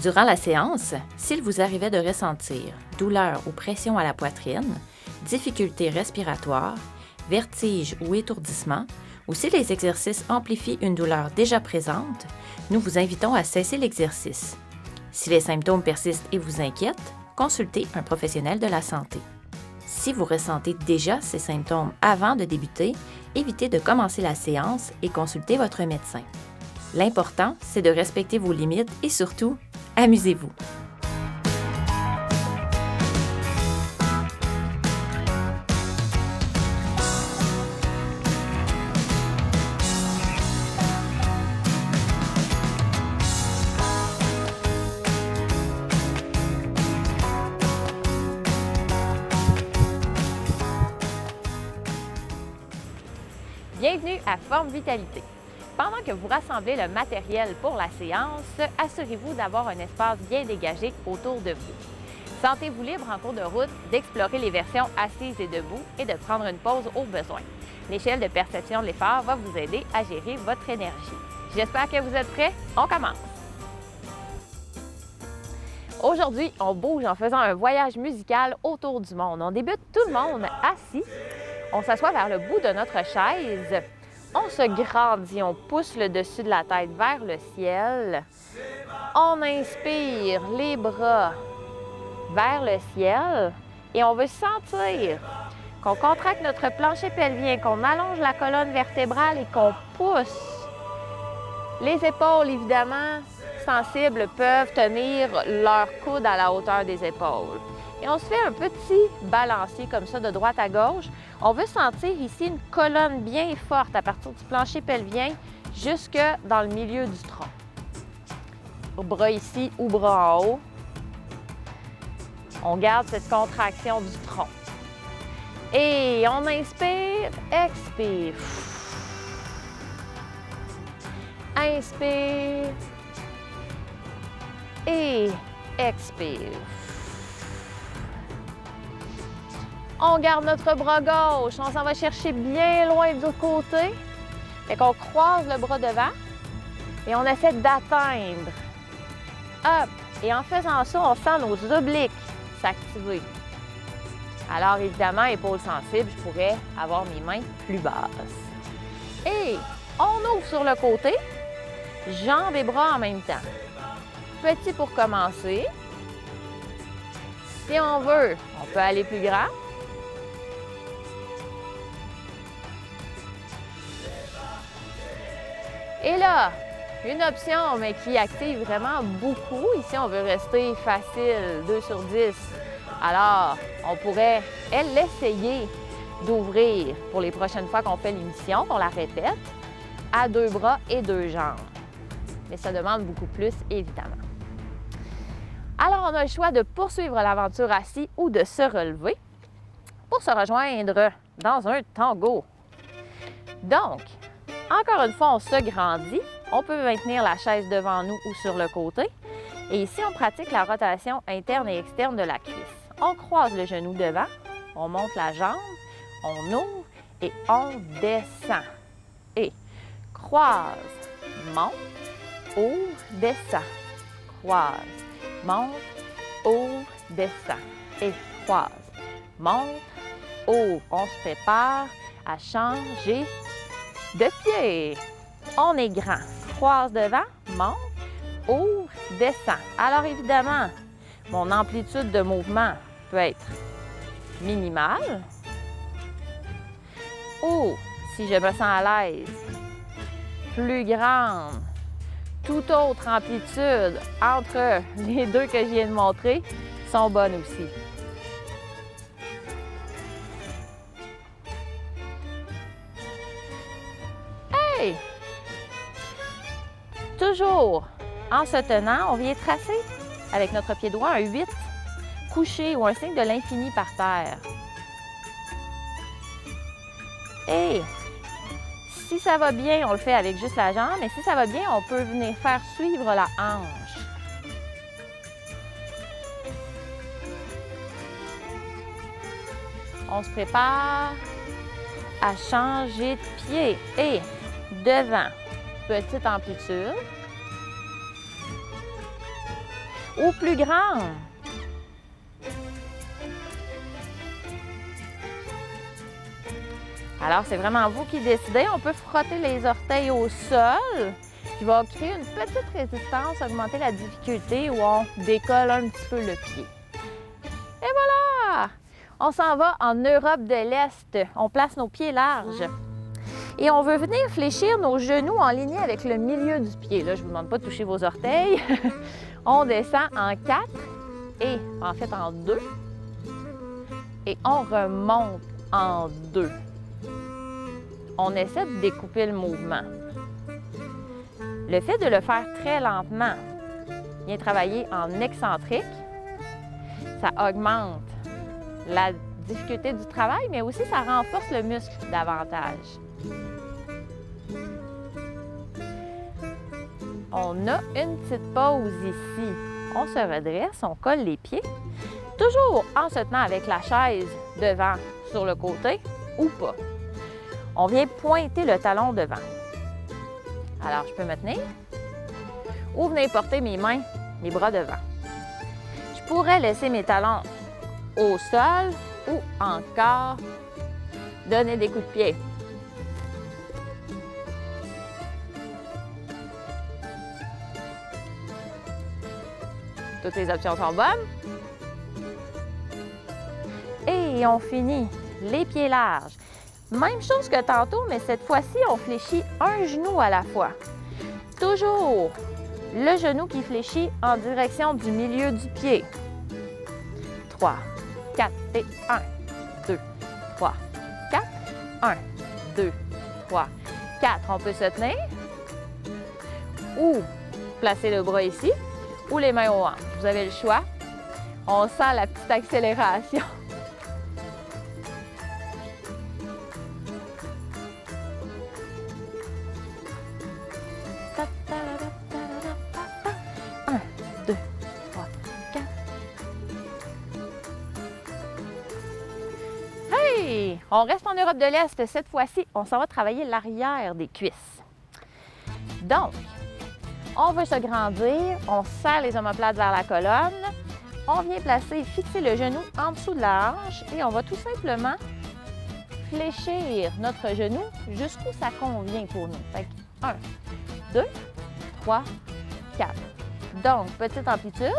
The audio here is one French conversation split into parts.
Durant la séance, s'il vous arrivait de ressentir douleur ou pression à la poitrine, difficultés respiratoires, vertige ou étourdissement, ou si les exercices amplifient une douleur déjà présente, nous vous invitons à cesser l'exercice. Si les symptômes persistent et vous inquiètent, consultez un professionnel de la santé. Si vous ressentez déjà ces symptômes avant de débuter, évitez de commencer la séance et consultez votre médecin. L'important, c'est de respecter vos limites et surtout, amusez-vous. Bienvenue à Forme Vitalité. Pendant que vous rassemblez le matériel pour la séance, assurez-vous d'avoir un espace bien dégagé autour de vous. Sentez-vous libre en cours de route d'explorer les versions assises et debout et de prendre une pause au besoin. L'échelle de perception de l'effort va vous aider à gérer votre énergie. J'espère que vous êtes prêts. On commence! Aujourd'hui, on bouge en faisant un voyage musical autour du monde. On débute tout le monde assis. On s'assoit vers le bout de notre chaise. On se grandit, on pousse le dessus de la tête vers le ciel. On inspire les bras vers le ciel et on veut sentir qu'on contracte notre plancher pelvien, qu'on allonge la colonne vertébrale et qu'on pousse. Les épaules, évidemment, sensibles peuvent tenir leur coude à la hauteur des épaules. Et on se fait un petit balancier comme ça de droite à gauche. On veut sentir ici une colonne bien forte à partir du plancher pelvien jusque dans le milieu du tronc. Bras ici ou bras en haut. On garde cette contraction du tronc. Et on inspire, expire. Inspire et expire. On garde notre bras gauche, on s'en va chercher bien loin du côté. Fait qu'on croise le bras devant et on essaie d'atteindre. Hop! Et en faisant ça, on sent nos obliques s'activer. Alors évidemment, épaules sensibles, je pourrais avoir mes mains plus basses. Et on ouvre sur le côté, jambes et bras en même temps. Petit pour commencer. Si on veut, on peut aller plus grand. Et là, une option, mais qui active vraiment beaucoup. Ici, on veut rester facile, 2 sur 10. Alors, on pourrait l'essayer d'ouvrir pour les prochaines fois qu'on fait l'émission, qu'on la répète, à 2 bras et 2 jambes. Mais ça demande beaucoup plus, évidemment. Alors, on a le choix de poursuivre l'aventure assis ou de se relever pour se rejoindre dans un tango. Donc, encore une fois, on se grandit. On peut maintenir la chaise devant nous ou sur le côté. Et ici, on pratique la rotation interne et externe de la cuisse. On croise le genou devant, on monte la jambe, on ouvre et on descend. Et croise, monte, ouvre, descend. Croise, monte, ouvre, descend. Et croise, monte, ouvre. On se prépare à changer de pied. On est grand. Croise devant, monte, ouvre, descend. Alors évidemment, mon amplitude de mouvement peut être minimale. Ou, si je me sens à l'aise, plus grande. Toute autre amplitude entre les deux que je viens de montrer sont bonnes aussi. Hey! Toujours en se tenant, on vient tracer avec notre pied droit un 8 couché ou un signe de l'infini par terre. Et si ça va bien, on le fait avec juste la jambe, mais si ça va bien, on peut venir faire suivre la hanche. On se prépare à changer de pied et devant, petite amplitude. ou plus grande. Alors, c'est vraiment vous qui décidez. On peut frotter les orteils au sol, qui va créer une petite résistance, augmenter la difficulté où on décolle un petit peu le pied. Et voilà! On s'en va en Europe de l'Est. On place nos pieds larges. Et on veut venir fléchir nos genoux en ligne avec le milieu du pied. Là, je ne vous demande pas de toucher vos orteils. On descend en 4 et en fait en 2. Et on remonte en 2. On essaie de découper le mouvement. Le fait de le faire très lentement vient travailler en excentrique. Ça augmente la difficulté du travail, mais aussi ça renforce le muscle davantage. On a une petite pause ici. On se redresse, on colle les pieds, toujours en se tenant avec la chaise devant sur le côté ou pas. On vient pointer le talon devant. Alors, je peux me tenir ou venir porter mes mains, mes bras devant. Je pourrais laisser mes talons au sol ou encore donner des coups de pied. Toutes les options sont bonnes. Et on finit les pieds larges. Même chose que tantôt, mais cette fois-ci, on fléchit un genou à la fois. Toujours le genou qui fléchit en direction du milieu du pied. 3, 4 et 1, 2, 3, 4, 1, 2, 3, 4. On peut se tenir ou placer le bras ici ou les mains au hanches. Vous avez le choix. On sent la petite accélération. On reste en Europe de l'Est. Cette fois-ci, on s'en va travailler l'arrière des cuisses. Donc, on veut se grandir, on serre les omoplates vers la colonne, on vient placer, fixer le genou en dessous de la hanche et on va tout simplement fléchir notre genou jusqu'où ça convient pour nous. Fait que 1, 2, 3, 4. Donc, petite amplitude.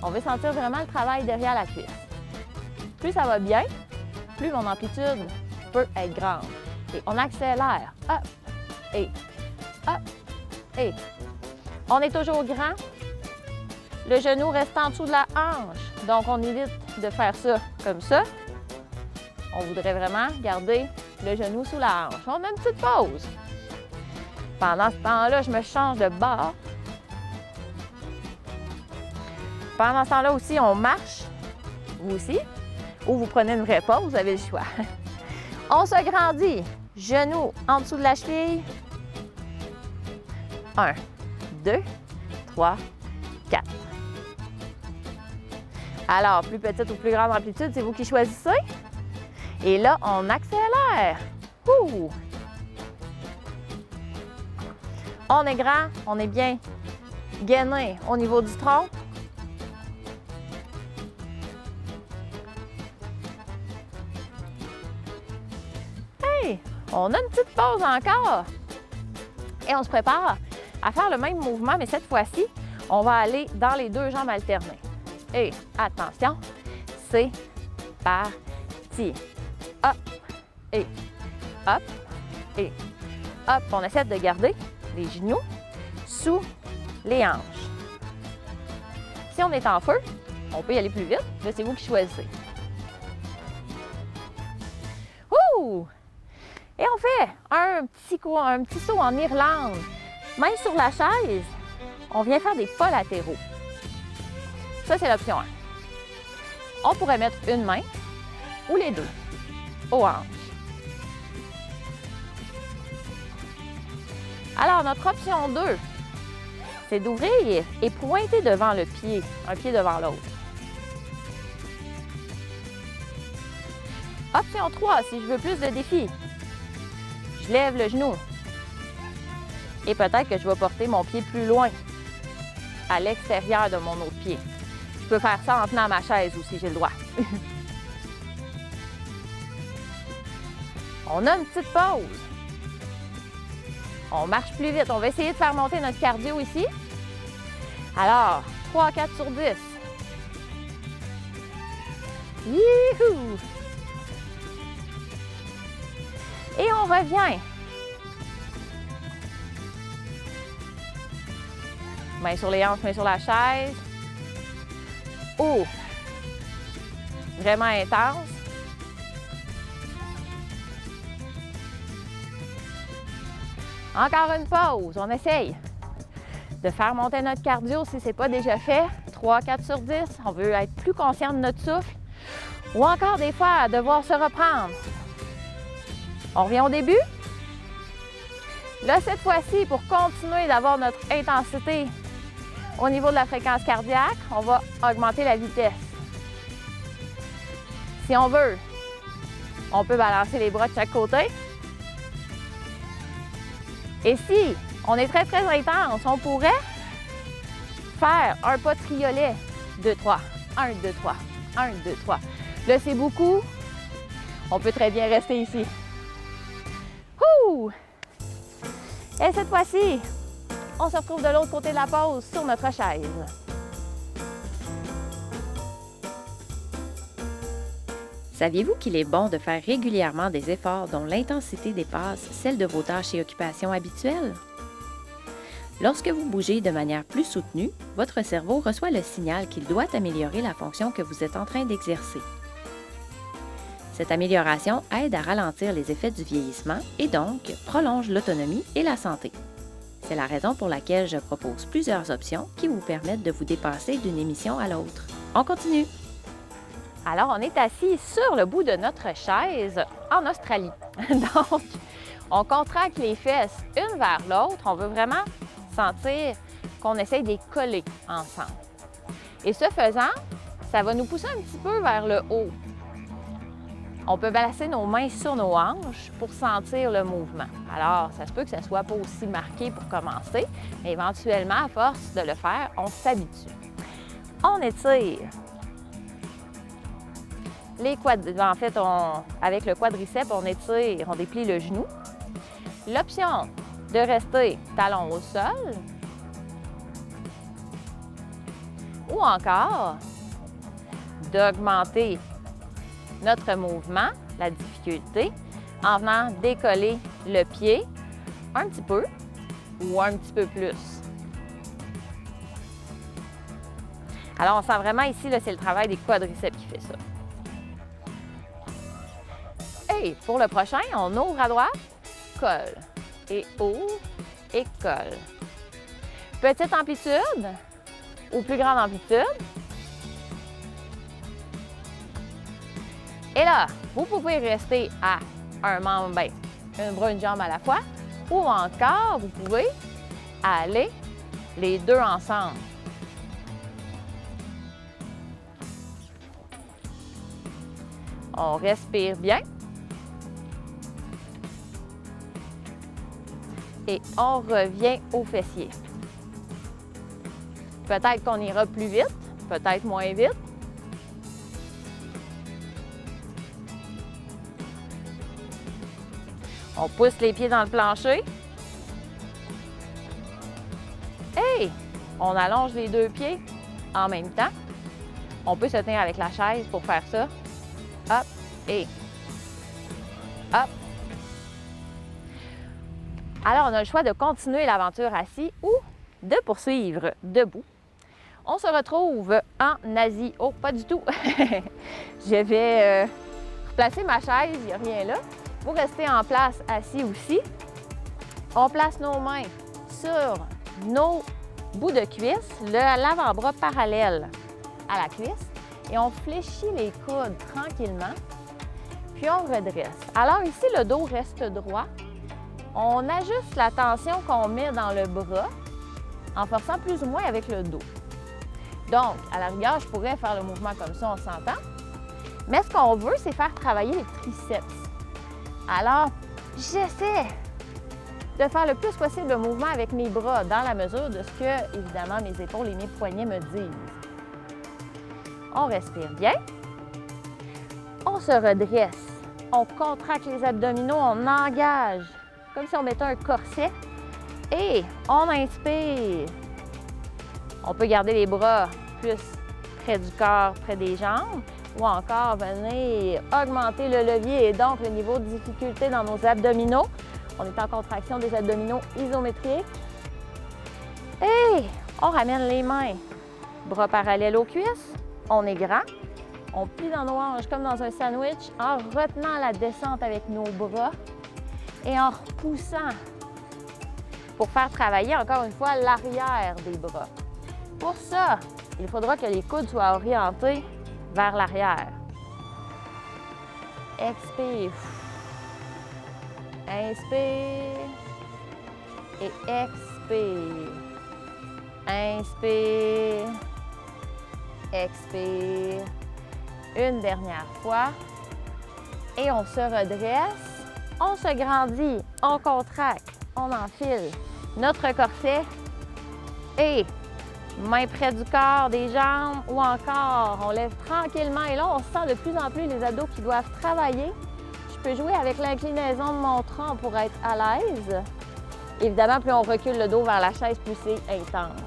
On veut sentir vraiment le travail derrière la cuisse. Plus ça va bien, plus mon amplitude peut être grande. Et on accélère. Hop, et hop, et. On est toujours grand. Le genou reste en dessous de la hanche. Donc, on évite de faire ça comme ça. On voudrait vraiment garder le genou sous la hanche. On a une petite pause. Pendant ce temps-là, je me change de bord. Pendant ce temps-là aussi, on marche. Vous aussi. Ou vous prenez une vraie pause, vous avez le choix. On se grandit. Genou en dessous de la cheville. 1, 2, 3, 4. Alors, plus petite ou plus grande amplitude, c'est vous qui choisissez. Et là, on accélère. Ouh! On est grand, on est bien gainé au niveau du tronc. On a une petite pause encore. Et on se prépare à faire le même mouvement, mais cette fois-ci, on va aller dans les deux jambes alternées. Et attention, c'est parti. Hop, et hop, et hop. On essaie de garder les genoux sous les hanches. Si on est en feu, on peut y aller plus vite. Là, c'est vous qui choisissez. Ouh! Et on fait un petit saut en Irlande. Main sur la chaise, on vient faire des pas latéraux. Ça, c'est l'option 1. On pourrait mettre une main ou les deux aux hanches. Alors, notre option 2, c'est d'ouvrir et pointer devant le pied, un pied devant l'autre. Option 3, si je veux plus de défis, je lève le genou et peut-être que je vais porter mon pied plus loin. à l'extérieur de mon autre pied. Je peux faire ça en tenant ma chaise aussi, j'ai le droit. On a une petite pause. On marche plus vite. On va essayer de faire monter notre cardio ici. Alors, 3-4 sur 10. Youhou! Et on revient. Main sur les hanches, main sur la chaise. Oh! Vraiment intense. Encore une pause. On essaye de faire monter notre cardio si ce n'est pas déjà fait. 3-4 sur 10. On veut être plus conscient de notre souffle. Ou encore des fois à devoir se reprendre. On revient au début. Là, cette fois-ci, pour continuer d'avoir notre intensité au niveau de la fréquence cardiaque, on va augmenter la vitesse. Si on veut, on peut balancer les bras de chaque côté. Et si on est très, très intense, on pourrait faire un pas de triolet. 2, 3, 1, 2, 3, 1, 2, 3. Là, c'est beaucoup. On peut très bien rester ici. Ouh! Et cette fois-ci, on se retrouve de l'autre côté de la pause sur notre chaise. Saviez-vous qu'il est bon de faire régulièrement des efforts dont l'intensité dépasse celle de vos tâches et occupations habituelles? Lorsque vous bougez de manière plus soutenue, votre cerveau reçoit le signal qu'il doit améliorer la fonction que vous êtes en train d'exercer. Cette amélioration aide à ralentir les effets du vieillissement et donc prolonge l'autonomie et la santé. C'est la raison pour laquelle je propose plusieurs options qui vous permettent de vous dépasser d'une émission à l'autre. On continue! Alors, on est assis sur le bout de notre chaise en Australie. Donc, on contracte les fesses une vers l'autre. On veut vraiment sentir qu'on essaye de les coller ensemble. Et ce faisant, ça va nous pousser un petit peu vers le haut. On peut placer nos mains sur nos hanches pour sentir le mouvement. Alors, ça se peut que ça ne soit pas aussi marqué pour commencer, mais éventuellement, à force de le faire, on s'habitue. On étire les quadriceps. En fait, avec le quadriceps, on étire, on déplie le genou. L'option de rester talon au sol ou encore d'augmenter notre mouvement, la difficulté, en venant décoller le pied un petit peu ou un petit peu plus. Alors, on sent vraiment ici, c'est le travail des quadriceps qui fait ça. Et pour le prochain, on ouvre à droite, colle, et ouvre, et colle. Petite amplitude ou plus grande amplitude. Et là, vous pouvez rester à un membre, un bras, une jambe à la fois, ou encore, vous pouvez aller les deux ensemble. On respire bien. Et on revient au fessier. Peut-être qu'on ira plus vite, peut-être moins vite. On pousse les pieds dans le plancher. Et on allonge les deux pieds en même temps. On peut se tenir avec la chaise pour faire ça. Hop et hop. Alors, on a le choix de continuer l'aventure assis ou de poursuivre debout. On se retrouve en Asie. Oh, pas du tout! Je vais replacer ma chaise, il n'y a rien là. Vous restez en place assis aussi. On place nos mains sur nos bouts de cuisse, l'avant-bras parallèle à la cuisse et on fléchit les coudes tranquillement, puis on redresse. Alors ici, le dos reste droit. On ajuste la tension qu'on met dans le bras en forçant plus ou moins avec le dos. Donc, à la rigueur, je pourrais faire le mouvement comme ça, on s'entend. Mais ce qu'on veut, c'est faire travailler les triceps. Alors, j'essaie de faire le plus possible de mouvement avec mes bras dans la mesure de ce que, évidemment, mes épaules et mes poignets me disent. On respire bien. On se redresse. On contracte les abdominaux, on engage, comme si on mettait un corset. Et on inspire. On peut garder les bras plus près du corps, près des jambes, ou encore venir augmenter le levier et donc le niveau de difficulté dans nos abdominaux. On est en contraction des abdominaux isométriques. Et on ramène les mains, bras parallèles aux cuisses. On est grand. On plie dans nos hanches comme dans un sandwich en retenant la descente avec nos bras et en repoussant pour faire travailler encore une fois l'arrière des bras. Pour ça, il faudra que les coudes soient orientés vers l'arrière. Expire. Inspire et expire. Inspire. Expire. Une dernière fois. Et on se redresse. On se grandit. On contracte. On enfile notre corset. Et mains près du corps, des jambes ou encore on lève tranquillement. Et là, on sent de plus en plus les abdos qui doivent travailler. Je peux jouer avec l'inclinaison de mon tronc pour être à l'aise. Évidemment, plus on recule le dos vers la chaise, plus c'est intense.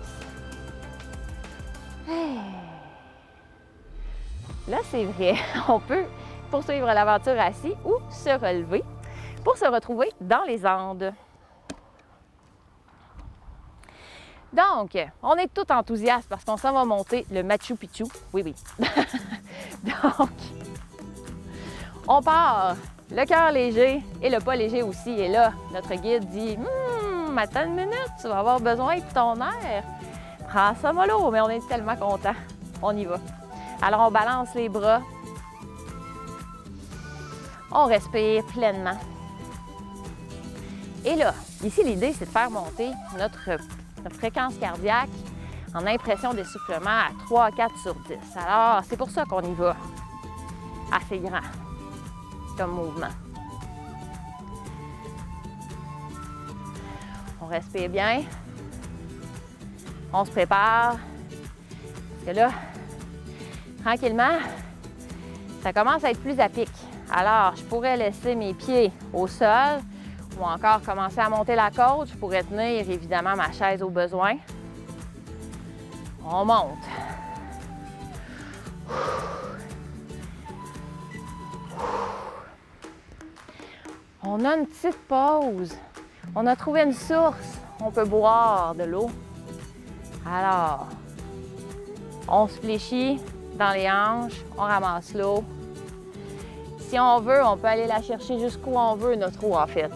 Là, c'est vrai, on peut poursuivre l'aventure assis ou se relever pour se retrouver dans les Andes. Donc, on est tout enthousiaste parce qu'on s'en va monter le Machu Picchu. Oui, oui. Donc, on part, le cœur léger et le pas léger aussi. Et là, notre guide dit « attends une minute, tu vas avoir besoin de ton air. Prends ça mollo, mais on est tellement contents. On y va. » Alors, on balance les bras. On respire pleinement. Et là, ici, l'idée, c'est de faire monter notre fréquence cardiaque en impression d'essoufflement à 3 à 4 sur 10. Alors, c'est pour ça qu'on y va assez grand comme mouvement. On respire bien. On se prépare. Parce que là, tranquillement, ça commence à être plus à pic. Alors, je pourrais laisser mes pieds au sol ou encore commencer à monter la côte. Je pourrais tenir évidemment ma chaise au besoin. On monte. On a une petite pause. On a trouvé une source. On peut boire de l'eau. Alors, on se fléchit dans les hanches. On ramasse l'eau. Si on veut, on peut aller la chercher jusqu'où on veut, notre eau en fait.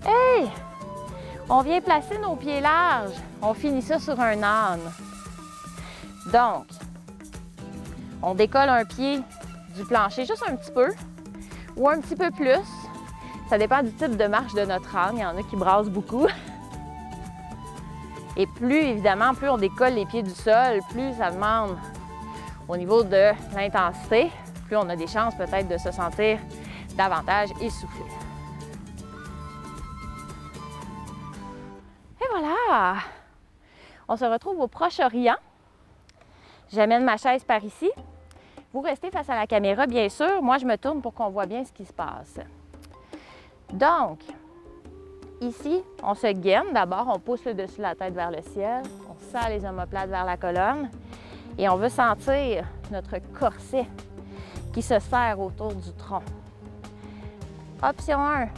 Hey! On vient placer nos pieds larges. On finit ça sur un âne. Donc, on décolle un pied du plancher juste un petit peu ou un petit peu plus. Ça dépend du type de marche de notre âne. Il y en a qui brassent beaucoup. Et plus, évidemment, plus on décolle les pieds du sol, plus ça demande au niveau de l'intensité, plus on a des chances peut-être de se sentir davantage essoufflé. Et voilà! On se retrouve au Proche-Orient. J'amène ma chaise par ici. Vous restez face à la caméra, bien sûr. Moi, je me tourne pour qu'on voit bien ce qui se passe. Donc, ici, on se gaine. D'abord, on pousse le dessus de la tête vers le ciel. On serre les omoplates vers la colonne. Et on veut sentir notre corset qui se serre autour du tronc. Option 1,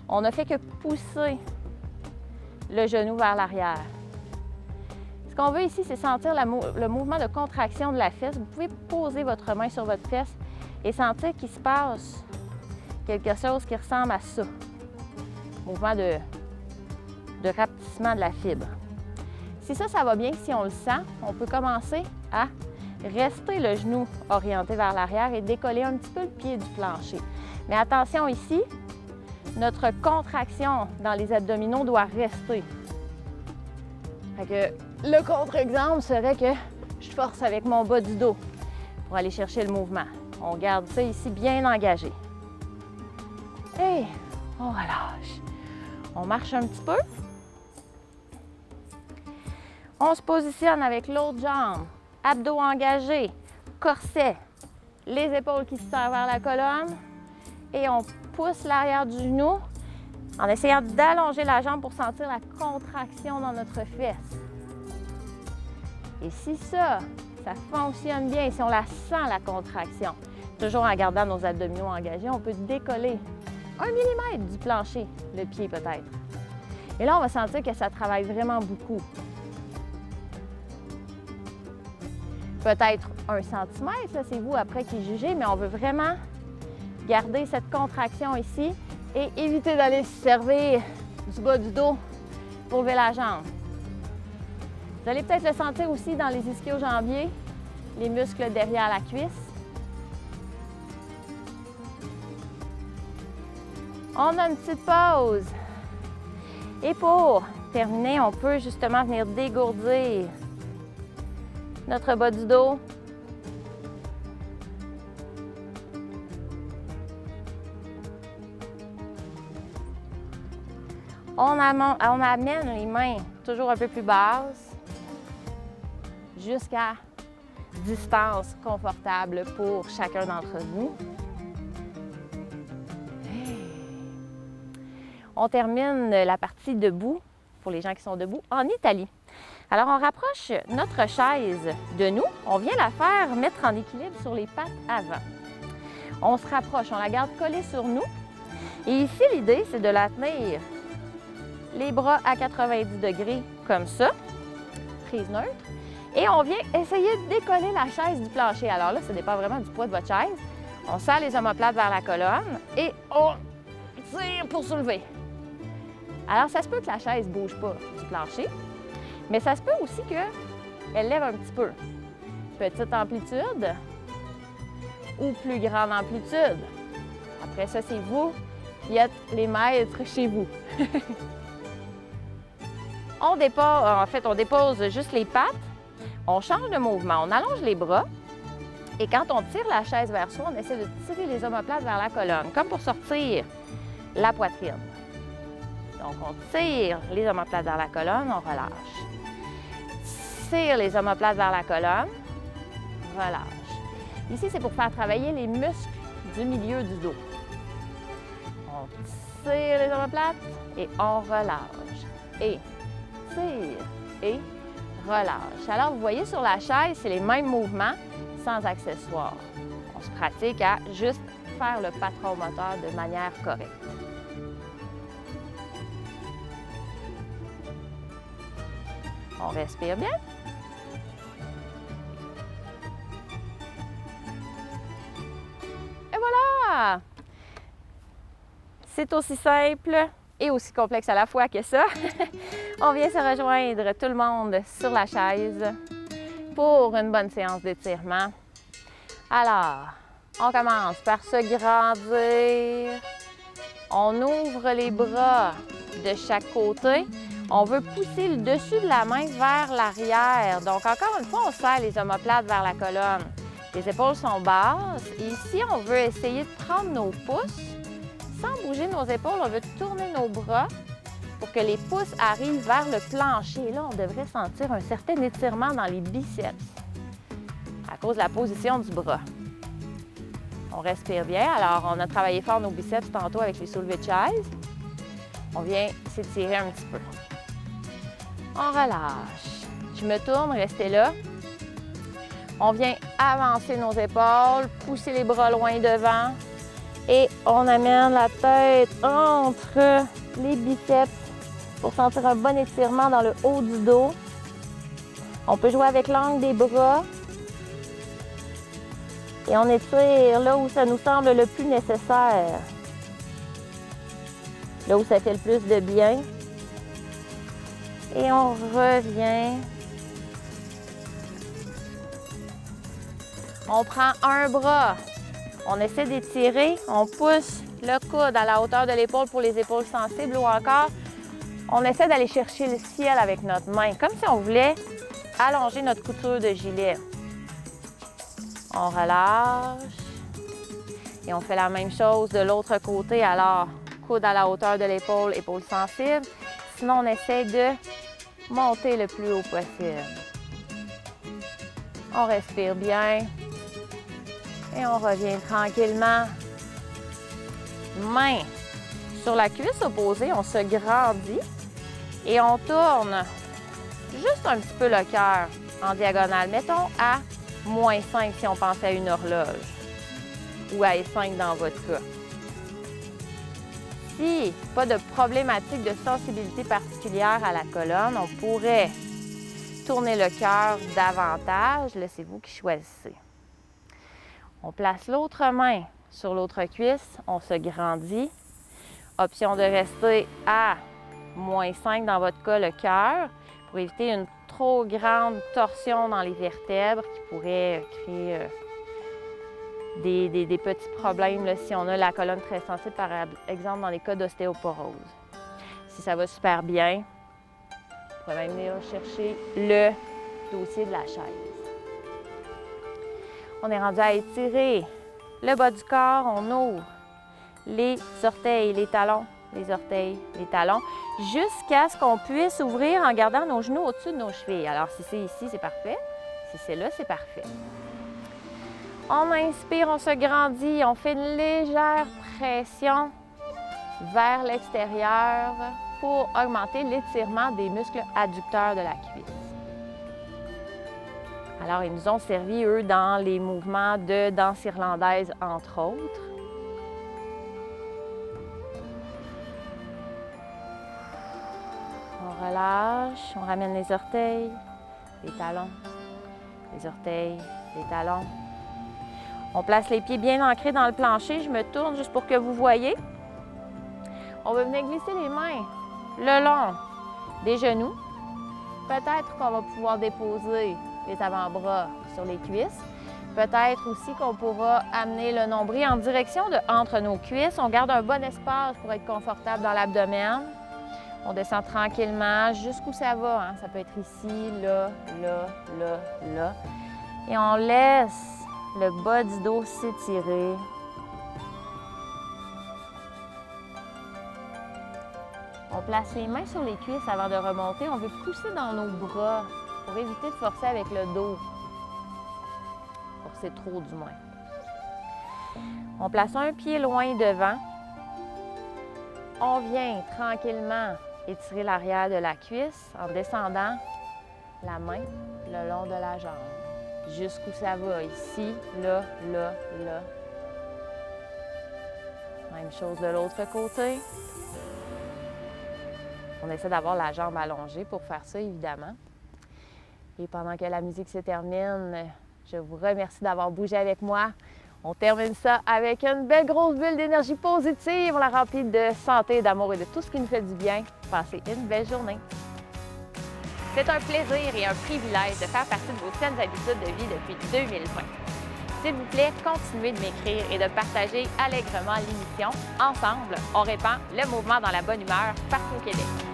on ne fait que pousser le genou vers l'arrière. Ce qu'on veut ici, c'est sentir le mouvement de contraction de la fesse. Vous pouvez poser votre main sur votre fesse et sentir qu'il se passe quelque chose qui ressemble à ça. Mouvement de rapetissement de la fibre. Si ça va bien, si on le sent, on peut commencer à rester le genou orienté vers l'arrière et décoller un petit peu le pied du plancher. Mais attention ici, notre contraction dans les abdominaux doit rester. Fait que le contre-exemple serait que je force avec mon bas du dos pour aller chercher le mouvement. On garde ça ici bien engagé. Et on relâche. On marche un petit peu. On se positionne avec l'autre jambe. Abdos engagés, corset, les épaules qui se serrent vers la colonne. Et on pousse l'arrière du genou en essayant d'allonger la jambe pour sentir la contraction dans notre fesse. Et si ça fonctionne bien, si on la sent, la contraction, toujours en gardant nos abdominaux engagés, on peut décoller 1 millimètre du plancher, le pied peut-être. Et là, on va sentir que ça travaille vraiment beaucoup. Peut-être 1 centimètre, là, c'est vous après qui jugez, mais on veut vraiment garder cette contraction ici et éviter d'aller se servir du bas du dos pour lever la jambe. Vous allez peut-être le sentir aussi dans les ischio-jambiers, les muscles derrière la cuisse. On a une petite pause. Et pour terminer, on peut justement venir dégourdir notre bas du dos. On amène les mains toujours un peu plus basses jusqu'à distance confortable pour chacun d'entre nous. On termine la partie debout, pour les gens qui sont debout, en Italie. Alors, on rapproche notre chaise de nous. On vient la faire mettre en équilibre sur les pattes avant. On se rapproche, on la garde collée sur nous. Et ici, l'idée, c'est de la tenir les bras à 90 degrés, comme ça, prise neutre. Et on vient essayer de décoller la chaise du plancher. Alors là, ça dépend vraiment du poids de votre chaise. On serre les omoplates vers la colonne et on tire pour soulever. Alors, ça se peut que la chaise ne bouge pas du plancher, mais ça se peut aussi qu'elle lève un petit peu. Petite amplitude ou plus grande amplitude. Après ça, c'est vous qui êtes les maîtres chez vous. On dépose juste les pattes, on change de mouvement, on allonge les bras et quand on tire la chaise vers soi, on essaie de tirer les omoplates vers la colonne, comme pour sortir la poitrine. Donc, on tire les omoplates vers la colonne, on relâche. Tire les omoplates vers la colonne, relâche. Ici, c'est pour faire travailler les muscles du milieu du dos. On tire les omoplates et on relâche. Et tire et relâche. Alors, vous voyez sur la chaise, c'est les mêmes mouvements sans accessoires. On se pratique à juste faire le patron moteur de manière correcte. On respire bien. Et voilà! C'est aussi simple et aussi complexe à la fois que ça. On vient se rejoindre tout le monde sur la chaise pour une bonne séance d'étirement. Alors, on commence par se grandir. On ouvre les bras de chaque côté. On veut pousser le dessus de la main vers l'arrière. Donc, encore une fois, on serre les omoplates vers la colonne. Les épaules sont basses. Et ici, on veut essayer de prendre nos pouces. Sans bouger nos épaules, on veut tourner nos bras pour que les pouces arrivent vers le plancher. Là, on devrait sentir un certain étirement dans les biceps à cause de la position du bras. On respire bien. Alors, on a travaillé fort nos biceps tantôt avec les soulevés de chaise. On vient s'étirer un petit peu. On relâche. Je me tourne, restez là. On vient avancer nos épaules, pousser les bras loin devant et on amène la tête entre les biceps pour sentir un bon étirement dans le haut du dos. On peut jouer avec l'angle des bras et on étire là où ça nous semble le plus nécessaire, là où ça fait le plus de bien. Et on revient. On prend un bras. On essaie d'étirer. On pousse le coude à la hauteur de l'épaule pour les épaules sensibles ou encore, on essaie d'aller chercher le ciel avec notre main, comme si on voulait allonger notre couture de gilet. On relâche. Et on fait la même chose de l'autre côté. Alors, coude à la hauteur de l'épaule, épaule sensible. Sinon, on essaie de monter le plus haut possible. On respire bien. Et on revient tranquillement. Main sur la cuisse opposée, on se grandit et on tourne juste un petit peu le cœur en diagonale. Mettons à -5 si on pense à une horloge ou à 5 dans votre cas. Si pas de problématique de sensibilité particulière à la colonne, on pourrait tourner le cœur davantage. Là, c'est vous qui choisissez. On place l'autre main sur l'autre cuisse, on se grandit. Option de rester à -5 dans votre cas, le cœur, pour éviter une trop grande torsion dans les vertèbres qui pourrait créer des petits problèmes là, si on a la colonne très sensible, par exemple dans les cas d'ostéoporose. Si ça va super bien, on pourrait même venir chercher le dossier de la chaise. On est rendu à étirer le bas du corps, on ouvre les orteils, les talons, les orteils, les talons, jusqu'à ce qu'on puisse ouvrir en gardant nos genoux au-dessus de nos chevilles. Alors, si c'est ici, c'est parfait. Si c'est là, c'est parfait. On inspire, on se grandit, on fait une légère pression vers l'extérieur pour augmenter l'étirement des muscles adducteurs de la cuisse. Alors, ils nous ont servi, eux, dans les mouvements de danse irlandaise, entre autres. On relâche, on ramène les orteils, les talons, les orteils, les talons. On place les pieds bien ancrés dans le plancher. Je me tourne juste pour que vous voyez. On va venir glisser les mains le long des genoux. Peut-être qu'on va pouvoir déposer les avant-bras sur les cuisses. Peut-être aussi qu'on pourra amener le nombril en direction de entre nos cuisses. On garde un bon espace pour être confortable dans l'abdomen. On descend tranquillement jusqu'où ça va. Hein? Ça peut être ici, là, là, là, là. Et on laisse le bas du dos s'étirer. On place les mains sur les cuisses avant de remonter. On veut pousser dans nos bras pour éviter de forcer avec le dos. Forcer trop, du moins. On place un pied loin devant. On vient tranquillement étirer l'arrière de la cuisse en descendant la main le long de la jambe. Jusqu'où ça va, ici, là, là, là. Même chose de l'autre côté. On essaie d'avoir la jambe allongée pour faire ça, évidemment. Et pendant que la musique se termine, je vous remercie d'avoir bougé avec moi. On termine ça avec une belle grosse bulle d'énergie positive. On la remplit de santé, d'amour et de tout ce qui nous fait du bien. Passez une belle journée. C'est un plaisir et un privilège de faire partie de vos saines habitudes de vie depuis 2020. S'il vous plaît, continuez de m'écrire et de partager allègrement l'émission. Ensemble, on répand le mouvement dans la bonne humeur partout au Québec.